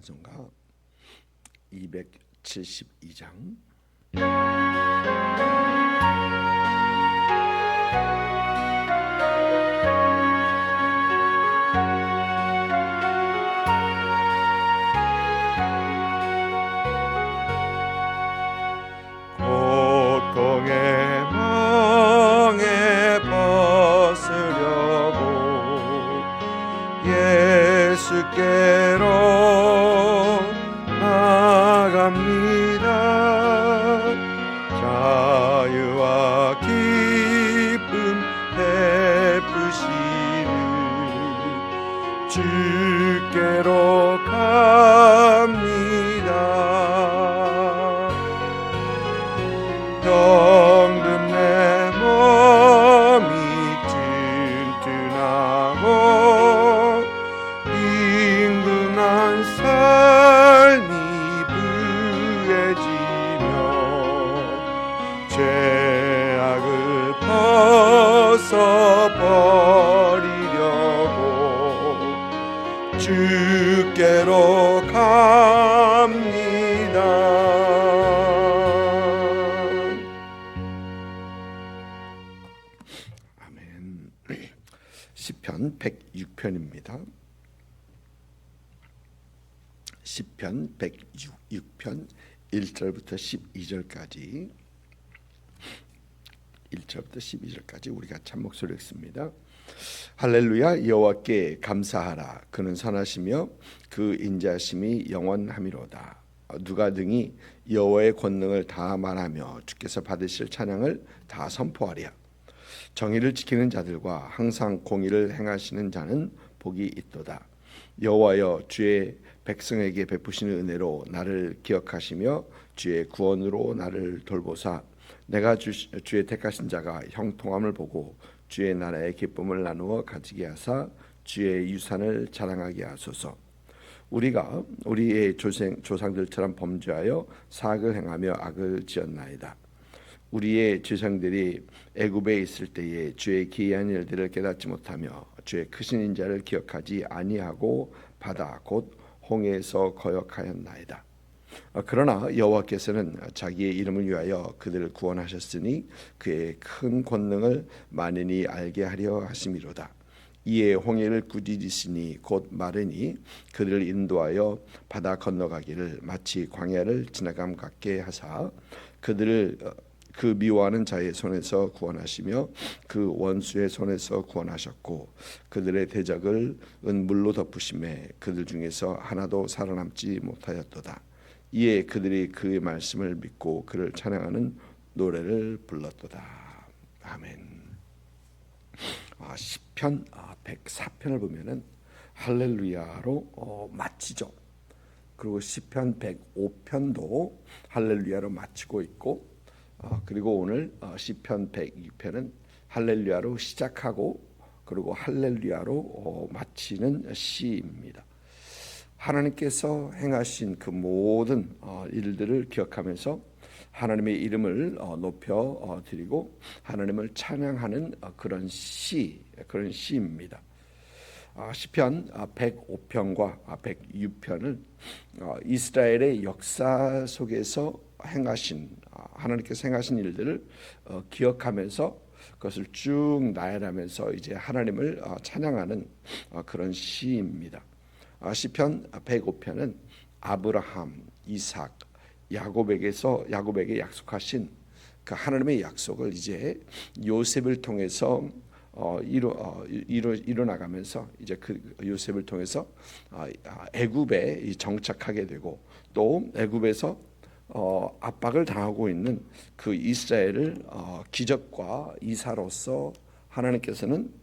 찬송가 272장 고통의 멍에 벗으려고 예수께로 나갑니다. 자유와 기쁨 베푸시는 주께로 갑니다. 병든 내 몸이 튼튼하고 빈곤한 삶이 부해지며 죄악을 벗어버리려고 주께로 갑니다. 아멘. 시편 106편입니다. 시편 106편 1절부터 12절까지 1절부터 12절까지 우리가 참목소리 읽습니다. 할렐루야. 여호와께 감사하라. 그는 선하시며 그 인자심이 영원하미로다. 누가 등이 여호와의 권능을 다 말하며 주께서 받으실 찬양을 다 선포하랴. 정의를 지키는 자들과 항상 공의를 행하시는 자는 복이 있도다. 여호와여, 주의 백성에게 베푸시는 은혜로 나를 기억하시며 주의 구원으로 나를 돌보사 내가 주의 택하신 자가 형통함을 보고 주의 나라의 기쁨을 나누어 가지게 하사 주의 유산을 자랑하게 하소서. 우리가 우리의 조상들처럼 범죄하여 사악을 행하며 악을 지었나이다. 우리의 조상들이 애굽에 있을 때에 주의 기이한 일들을 깨닫지 못하며 주의 크신 인자를 기억하지 아니하고 바다 곧 홍해에서 거역하였나이다. 그러나 여호와께서는 자기의 이름을 위하여 그들을 구원하셨으니 그의 큰 권능을 만인이 알게 하려 하심이로다. 이에 홍해를 꾸짖으시니 곧 마르니 그들을 인도하여 바다 건너가기를 마치 광야를 지나감 같게 하사 그들을 그 미워하는 자의 손에서 구원하시며 그 원수의 손에서 구원하셨고 그들의 대적을 은물로 덮으심에 그들 중에서 하나도 살아남지 못하였도다. 이에 그들이 그의 말씀을 믿고 그를 찬양하는 노래를 불렀도다. 아멘. 시편 104편을 보면은 할렐루야로 마치죠. 그리고 시편 105편도 할렐루야로 마치고 있고, 그리고 오늘 시편 102편은 할렐루야로 시작하고 그리고 할렐루야로 마치는 시입니다. 하나님께서 행하신 그 모든 일들을 기억하면서 하나님의 이름을 높여 드리고 하나님을 찬양하는 그런 시입니다. 시편 105편과 106편은 이스라엘의 역사 속에서 하나님께서 행하신 일들을 기억하면서 그것을 쭉 나열하면서 이제 하나님을 찬양하는 그런 시입니다. 시편 105편은 아브라함, 이삭, 야곱에게 약속하신 그 하나님의 약속을 이제 요셉을 통해서 이뤄나가면서 이제 그 요셉을 통해서 애굽에 정착하게 되고 또 애굽에서 압박을 당하고 있는 그 이스라엘을 기적과 이사로서 하나님께서는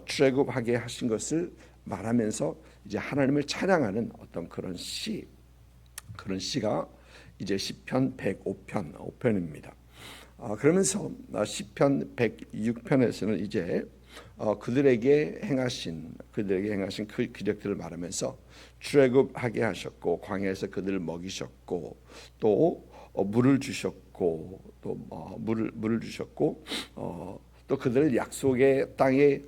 출애굽하게 하신 것을 말하면서 이제 하나님을 찬양하는 어떤 그런 시가 이제 시편 105편 5편입니다. 그러면서 시편 106편에서는 이제 그들에게 행하신 그 기적들을 말하면서 출애굽하게 하셨고 광야에서 그들을 먹이셨고 또 물을 주셨고 또 그들을 약속의 땅에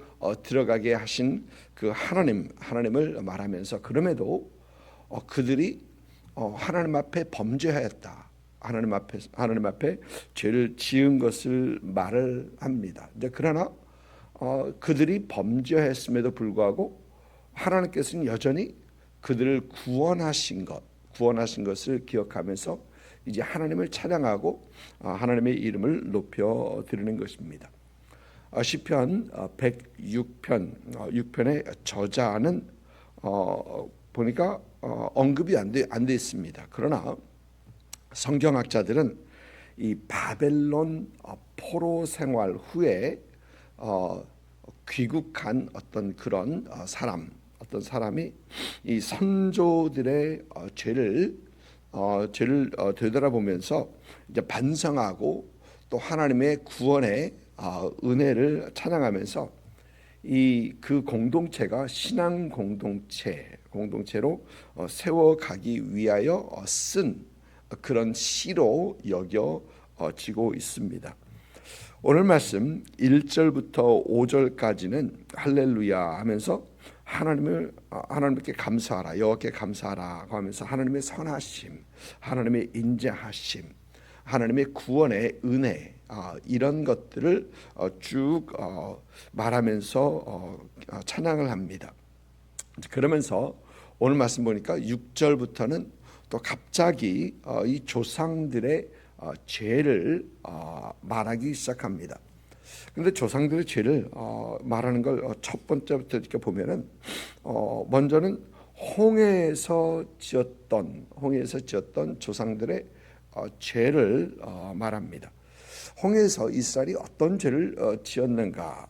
들어가게 하신 그 하나님을 말하면서 그럼에도 그들이 하나님 앞에 범죄하였다. 하나님 앞에 죄를 지은 것을 말을 합니다. 그러나 그들이 범죄했음에도 불구하고 하나님께서는 여전히 그들을 구원하신 것을 기억하면서 이제 하나님을 찬양하고 하나님의 이름을 높여 드리는 것입니다. 시편 106편 6편의 저자는 보니까 언급이 안 돼 있습니다. 그러나 성경학자들은 이 바벨론 포로 생활 후에 귀국한 어떤 그런 어떤 사람이 이 선조들의 죄를 되돌아보면서 이제 반성하고 또 하나님의 구원의 은혜를 찬양하면서 그 공동체가 신앙 공동체로 세워가기 위하여 쓴 그런 시로 여겨지고 있습니다. 오늘 말씀 1절부터 5절까지는 할렐루야 하면서 하나님께 감사하라, 여호와께 감사하라고 하면서 하나님의 선하심, 하나님의 인자하심, 하나님의 구원의 은혜, 이런 것들을 쭉 말하면서 찬양을 합니다. 그러면서 오늘 말씀 보니까 6절부터는 또 갑자기 이 조상들의 죄를 말하기 시작합니다. 그런데 조상들의 죄를 말하는 걸 첫 번째부터 이렇게 보면은 먼저는 홍해에서 지었던 조상들의 죄를 말합니다. 홍해에서 이스라엘이 어떤 죄를 지었는가?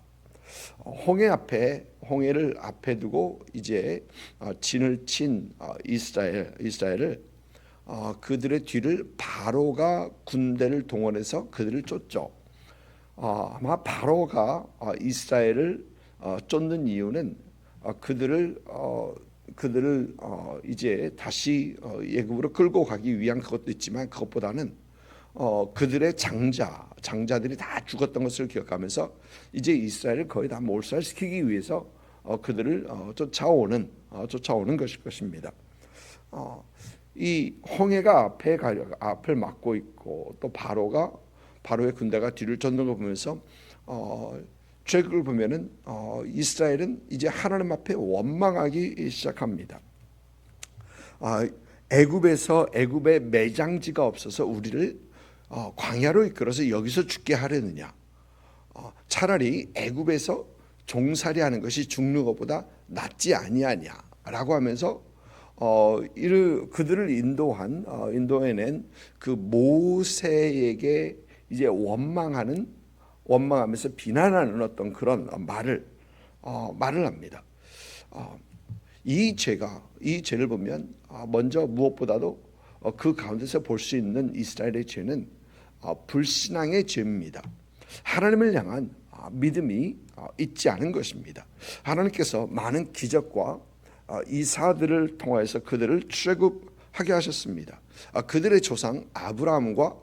홍해를 앞에 두고 이제 진을 친 이스라엘을 그들의 뒤를 바로가 군대를 동원해서 그들을 쫓죠. 아마 바로가 이스라엘을 쫓는 이유는 그들을 이제 다시 애굽으로 끌고 가기 위한 그것도 있지만 그것보다는 그들의 장자들이 다 죽었던 것을 기억하면서 이제 이스라엘을 거의 다 몰살시키기 위해서 그들을 쫓아오는 것일 것입니다. 이 홍해가 앞을 막고 있고 또 바로의 군대가 뒤를 쫓는 걸 보면서 최근을 보면은 이스라엘은 이제 하나님 앞에 원망하기 시작합니다. 애굽에 매장지가 없어서 우리를 광야로 이끌어서 여기서 죽게 하려느냐? 차라리 애굽에서 종살이하는 것이 죽는 것보다 낫지 아니하냐라고 하면서 그들을 인도해낸 그 모세에게 이제 원망하면서 비난하는 어떤 그런 말을 합니다. 이 죄를 보면 먼저 무엇보다도 그 가운데서 볼 수 있는 이스라엘의 죄는 불신앙의 죄입니다. 하나님을 향한 믿음이 있지 않은 것입니다. 하나님께서 많은 기적과 이사들을 통하여서 그들을 출애굽하게 하셨습니다. 그들의 조상 아브라함과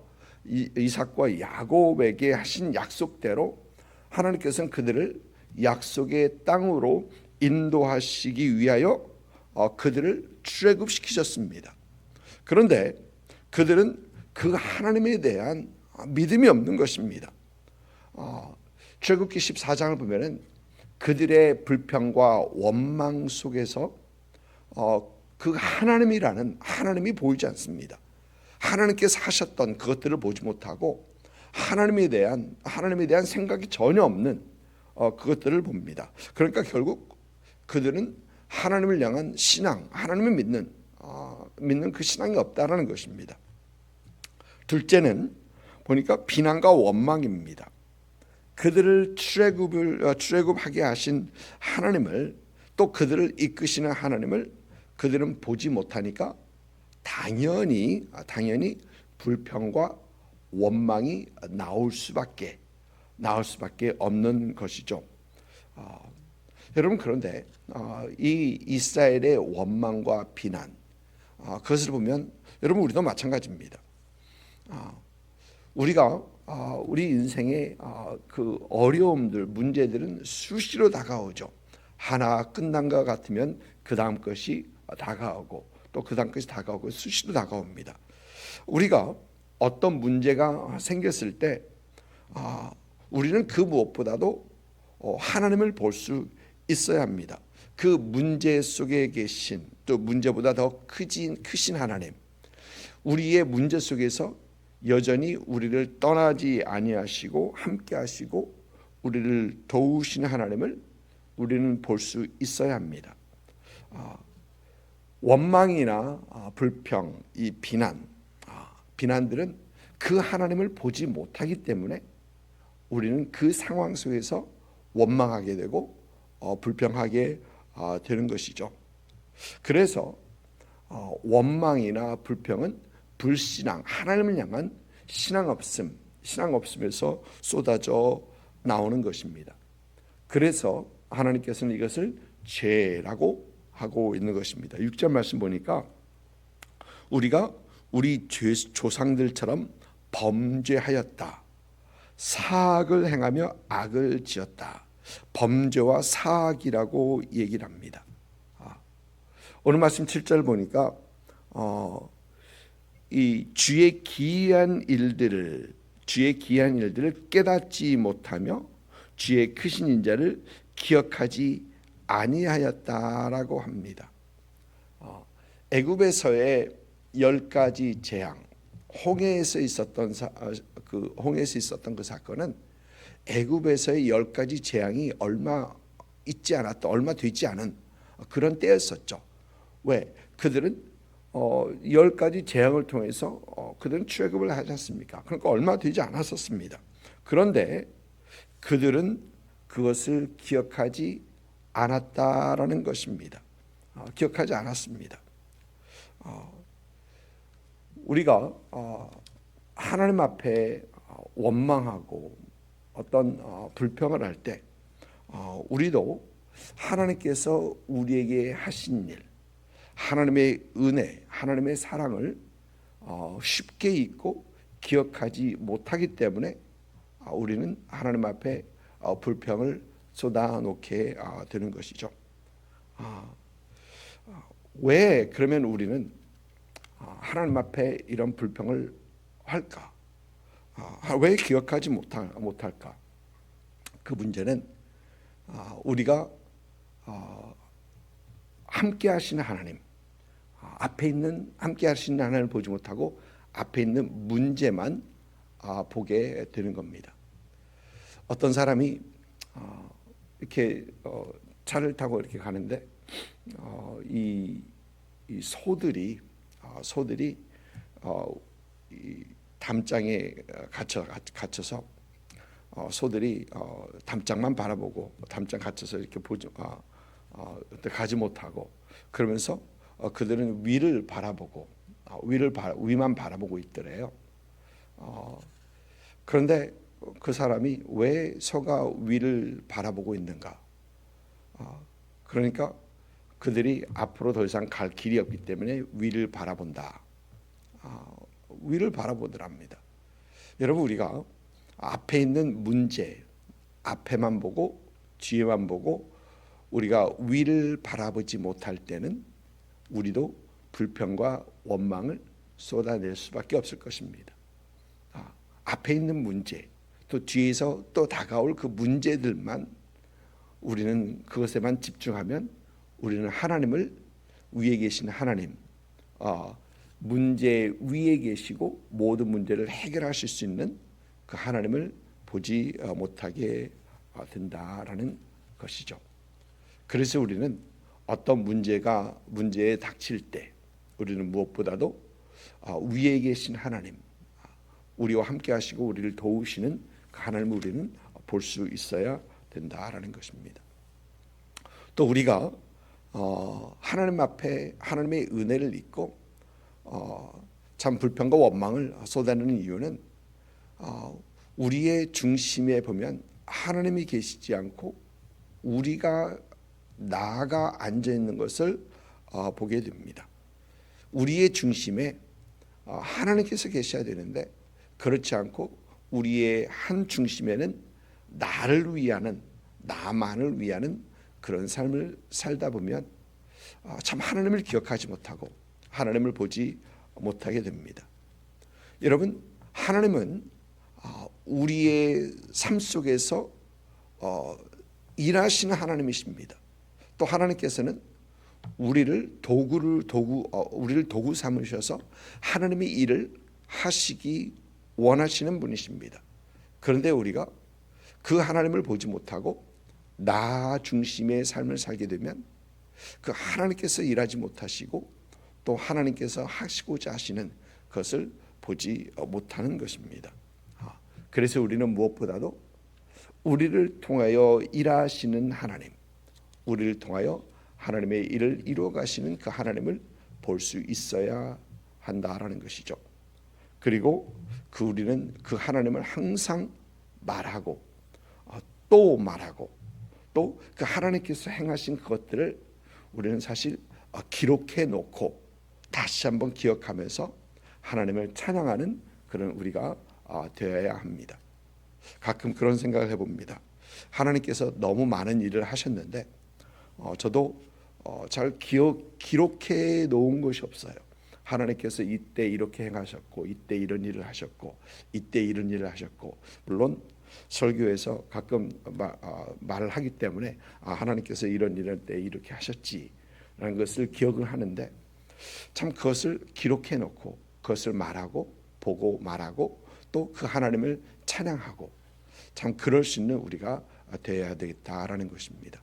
이삭과 야곱에게 하신 약속대로 하나님께서는 그들을 약속의 땅으로 인도하시기 위하여 그들을 출애굽시키셨습니다. 그런데 그들은 그 하나님에 대한 믿음이 없는 것입니다. 출애굽기 14장을 보면은 그들의 불평과 원망 속에서 그 하나님이 보이지 않습니다. 하나님께서 하셨던 그것들을 보지 못하고 하나님에 대한 생각이 전혀 없는 그것들을 봅니다. 그러니까 결국 그들은 하나님을 향한 신앙, 하나님을 믿는 그 신앙이 없다라는 것입니다. 둘째는 보니까 비난과 원망입니다. 그들을 출애굽하게 하신 하나님을, 또 그들을 이끄시는 하나님을 그들은 보지 못하니까 당연히 불평과 원망이 나올 수밖에 없는 것이죠. 여러분, 그런데 이 이스라엘의 원망과 비난, 그것을 보면 여러분 우리도 마찬가지입니다. 우리가 우리 인생의 그 어려움들, 문제들은 수시로 다가오죠. 하나 끝난 것 같으면 그 다음 것이 다가오고 또 그 다음까지 다가오고 수시로 다가옵니다. 우리가 어떤 문제가 생겼을 때 우리는 그 무엇보다도 하나님을 볼 수 있어야 합니다. 그 문제 속에 계신, 또 문제보다 더 크신 하나님, 우리의 문제 속에서 여전히 우리를 떠나지 아니하시고 함께 하시고 우리를 도우시는 하나님을 우리는 볼 수 있어야 합니다. 원망이나 불평, 이 비난들은 그 하나님을 보지 못하기 때문에 우리는 그 상황 속에서 원망하게 되고 불평하게 되는 것이죠. 그래서 원망이나 불평은 불신앙, 하나님을 향한 신앙 없음에서 쏟아져 나오는 것입니다. 그래서 하나님께서는 이것을 죄라고 하고 있는 것입니다. 6절 말씀 보니까 우리가 우리 조상들처럼 범죄하였다, 사악을 행하며 악을 지었다. 범죄와 사악이라고 얘기를 합니다. 오늘 말씀 7절 보니까 이 주의 기이한 일들을 깨닫지 못하며 주의 크신 인자를 기억하지 아니하였다라고 합니다. 애굽에서의 10가지 재앙, 홍해에서 있었던 그 사건은 애굽에서의 10가지 재앙이 얼마 되지 않은 그런 때였었죠. 왜? 그들은 10가지 재앙을 통해서 그들은 출애굽을 하지 않습니까? 그러니까 얼마 되지 않았었습니다. 그런데 그들은 그것을 기억하지 않았다라는 것입니다. 기억하지 않았습니다. 우리가 하나님 앞에 원망하고 어떤 불평을 할 때 우리도 하나님께서 우리에게 하신 일, 하나님의 은혜, 하나님의 사랑을 쉽게 잊고 기억하지 못하기 때문에 우리는 하나님 앞에 불평을 쏟아놓게 되는 것이죠. 왜 그러면 우리는 하나님 앞에 이런 불평을 할까? 왜 기억하지 못할까? 그 문제는 우리가 함께 하시는 하나님, 함께 하시는 하나님을 보지 못하고 앞에 있는 문제만 보게 되는 겁니다. 어떤 사람이 이렇게 차를 타고 이렇게 가는데 이 소들이 이 담장에 갇혀서 소들이 담장만 바라보고 담장 갇혀서 이렇게 가지 못하고, 그러면서 그들은 위를 바라보고 위만 바라보고 있더래요. 그런데 그 사람이 왜 소가 위를 바라보고 있는가? 그러니까 그들이 앞으로 더 이상 갈 길이 없기 때문에 위를 바라본다. 위를 바라보더랍니다. 여러분, 우리가 앞에 있는 문제, 앞에만 보고 뒤에만 보고 우리가 위를 바라보지 못할 때는 우리도 불평과 원망을 쏟아낼 수밖에 없을 것입니다. 앞에 있는 문제, 또 뒤에서 또 다가올 그 문제들만 우리는 그것에만 집중하면 우리는 하나님을, 위에 계신 하나님, 문제 위에 계시고 모든 문제를 해결하실 수 있는 그 하나님을 보지 못하게 된다라는 것이죠. 그래서 우리는 어떤 문제에 닥칠 때 우리는 무엇보다도 위에 계신 하나님, 우리와 함께 하시고 우리를 도우시는 그 하나님을 우리는 볼 수 있어야 된다라는 것입니다. 또 우리가 하나님 앞에 하나님의 은혜를 잊고 참 불평과 원망을 쏟아내는 이유는 우리의 중심에 보면 하나님이 계시지 않고 우리가 나아가 앉아 있는 것을 보게 됩니다. 우리의 중심에 하나님께서 계셔야 되는데 그렇지 않고 우리의 한 중심에는 나를 위하는, 나만을 위하는 그런 삶을 살다 보면 참 하나님을 기억하지 못하고 하나님을 보지 못하게 됩니다. 여러분, 하나님은 우리의 삶 속에서 일하시는 하나님이십니다. 또 하나님께서는 우리를 도구 삼으셔서 하나님의 일을 하시기 원하시는 분이십니다. 그런데 우리가 그 하나님을 보지 못하고 나 중심의 삶을 살게 되면 그 하나님께서 일하지 못하시고 또 하나님께서 하시고자 하시는 것을 보지 못하는 것입니다. 그래서 우리는 무엇보다도 우리를 통하여 일하시는 하나님, 우리를 통하여 하나님의 일을 이루어 가시는 그 하나님을 볼 수 있어야 한다라는 것이죠. 그리고 우리는 그 하나님을 항상 말하고 또 말하고 또 그 하나님께서 행하신 그것들을 우리는 사실 기록해 놓고 다시 한번 기억하면서 하나님을 찬양하는 그런 우리가 되어야 합니다. 가끔 그런 생각을 해봅니다. 하나님께서 너무 많은 일을 하셨는데 저도 잘 기록해 놓은 것이 없어요. 하나님께서 이때 이렇게 행하셨고 이때 이런 일을 하셨고 이때 이런 일을 하셨고, 물론 설교에서 가끔 말을 하기 때문에 하나님께서 이런 때 이렇게 하셨지라는 것을 기억을 하는데, 참 그것을 기록해 놓고 그것을 말하고 보고 말하고 또 그 하나님을 찬양하고, 참 그럴 수 있는 우리가 되어야 되겠다라는 것입니다.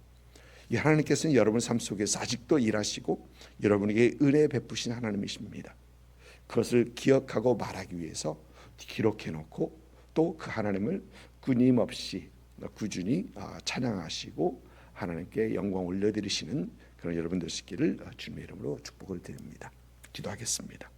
이 하나님께서는 여러분 삶 속에서 아직도 일하시고 여러분에게 은혜 베푸신 하나님이십니다. 그것을 기억하고 말하기 위해서 기록해 놓고 또 그 하나님을 끊임없이 꾸준히 찬양하시고 하나님께 영광 올려드리시는 그런 여러분 되시기를 주님의 이름으로 축복을 드립니다. 기도하겠습니다.